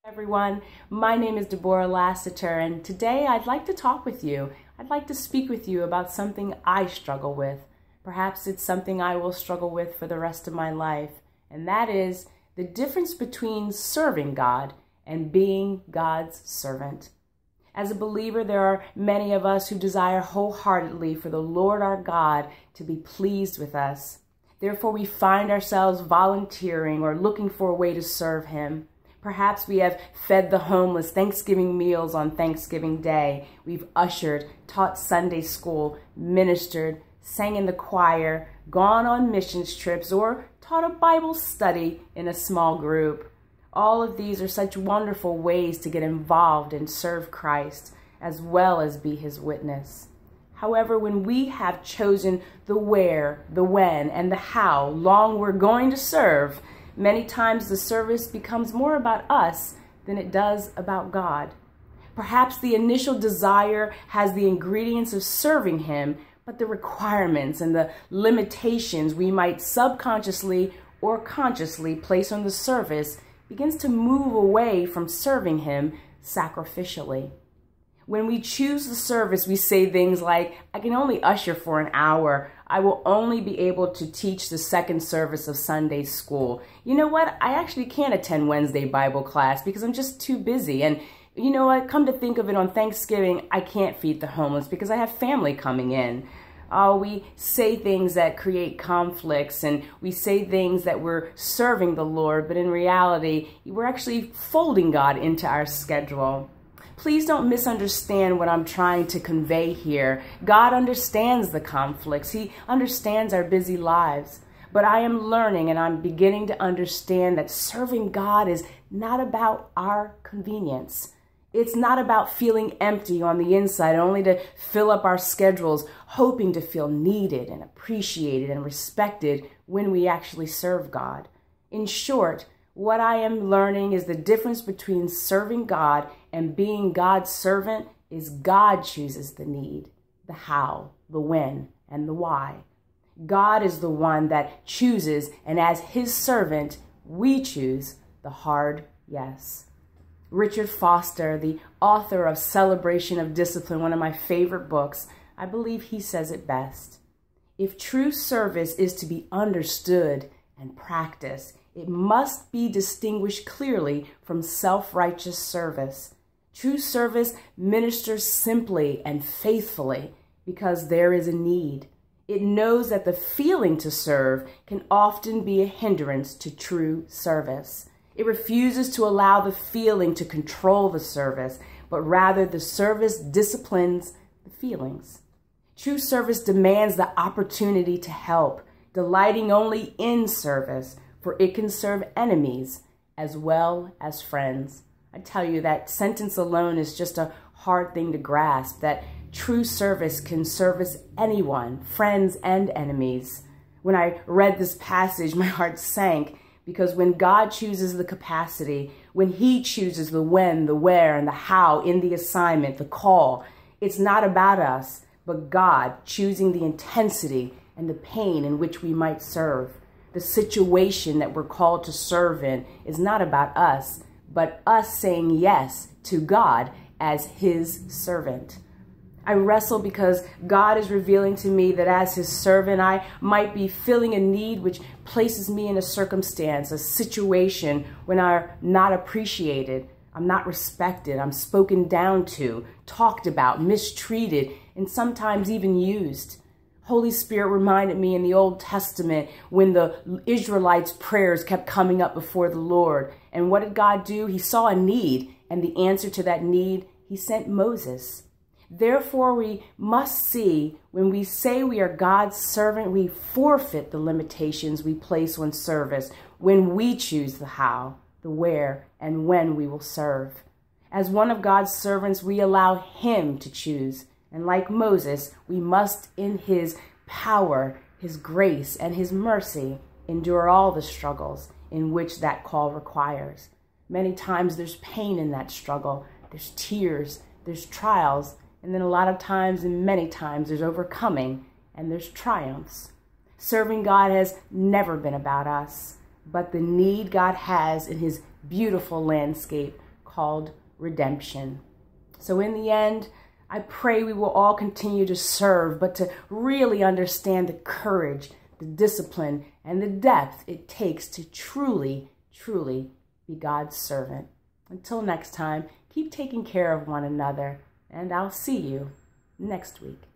Everyone, my name is Deborah Lassiter, and today I'd like to talk with you. I'd like to speak with you about something I struggle with. Perhaps it's something I will struggle with for the rest of my life, and that is the difference between serving God and being God's servant. As a believer, there are many of us who desire wholeheartedly for the Lord our God to be pleased with us. Therefore, we find ourselves volunteering or looking for a way to serve Him. Perhaps we have fed the homeless Thanksgiving meals on Thanksgiving Day. We've ushered, taught Sunday school, ministered, sang in the choir, gone on missions trips, or taught a Bible study in a small group. All of these are such wonderful ways to get involved and serve Christ, as well as be His witness. However, when we have chosen the where, the when, and the how long we're going to serve, many times the service becomes more about us than it does about God. Perhaps the initial desire has the ingredients of serving Him, but the requirements and the limitations we might subconsciously or consciously place on the service begins to move away from serving Him sacrificially. When we choose the service, we say things like, I can only usher for an hour. I will only be able to teach the second service of Sunday school. You know what? I actually can't attend Wednesday Bible class because I'm just too busy. And you know what? Come to think of it, on Thanksgiving, I can't feed the homeless because I have family coming in. We say things that create conflicts, and we say things that we're serving the Lord, but in reality, we're actually folding God into our schedule. Please don't misunderstand what I'm trying to convey here. God understands the conflicts. He understands our busy lives. But I am learning and I'm beginning to understand that serving God is not about our convenience. It's not about feeling empty on the inside, only to fill up our schedules, hoping to feel needed and appreciated and respected when we actually serve God. In short, what I am learning is the difference between serving God and being God's servant is God chooses the need, the how, the when, and the why. God is the one that chooses, and as His servant, we choose the hard yes. Richard Foster, the author of Celebration of Discipline, one of my favorite books, I believe he says it best. If true service is to be understood and practiced, it must be distinguished clearly from self-righteous service. True service ministers simply and faithfully because there is a need. It knows that the feeling to serve can often be a hindrance to true service. It refuses to allow the feeling to control the service, but rather the service disciplines the feelings. True service demands the opportunity to help, delighting only in service, for it can serve enemies as well as friends. I tell you, that sentence alone is just a hard thing to grasp, that true service can service anyone, friends and enemies. When I read this passage, my heart sank, because when God chooses the capacity, when He chooses the when, the where, and the how in the assignment, the call, it's not about us, but God choosing the intensity and the pain in which we might serve. The situation that we're called to serve in is not about us, but us saying yes to God as His servant. I wrestle because God is revealing to me that as His servant, I might be filling a need which places me in a circumstance, a situation when I'm not appreciated, I'm not respected, I'm spoken down to, talked about, mistreated, and sometimes even used. Holy Spirit reminded me in the Old Testament when the Israelites' prayers kept coming up before the Lord. And what did God do? He saw a need, and the answer to that need, He sent Moses. Therefore, we must see when we say we are God's servant, we forfeit the limitations we place on service when we choose the how, the where, and when we will serve. As one of God's servants, we allow Him to choose. And like Moses, we must, in His power, His grace, and His mercy, endure all the struggles in which that call requires. Many times there's pain in that struggle. There's tears, there's trials, and then a lot of times and many times there's overcoming and there's triumphs. Serving God has never been about us, but the need God has in His beautiful landscape called redemption. So in the end, I pray we will all continue to serve, but to really understand the courage, the discipline, and the depth it takes to truly, truly be God's servant. Until next time, keep taking care of one another, and I'll see you next week.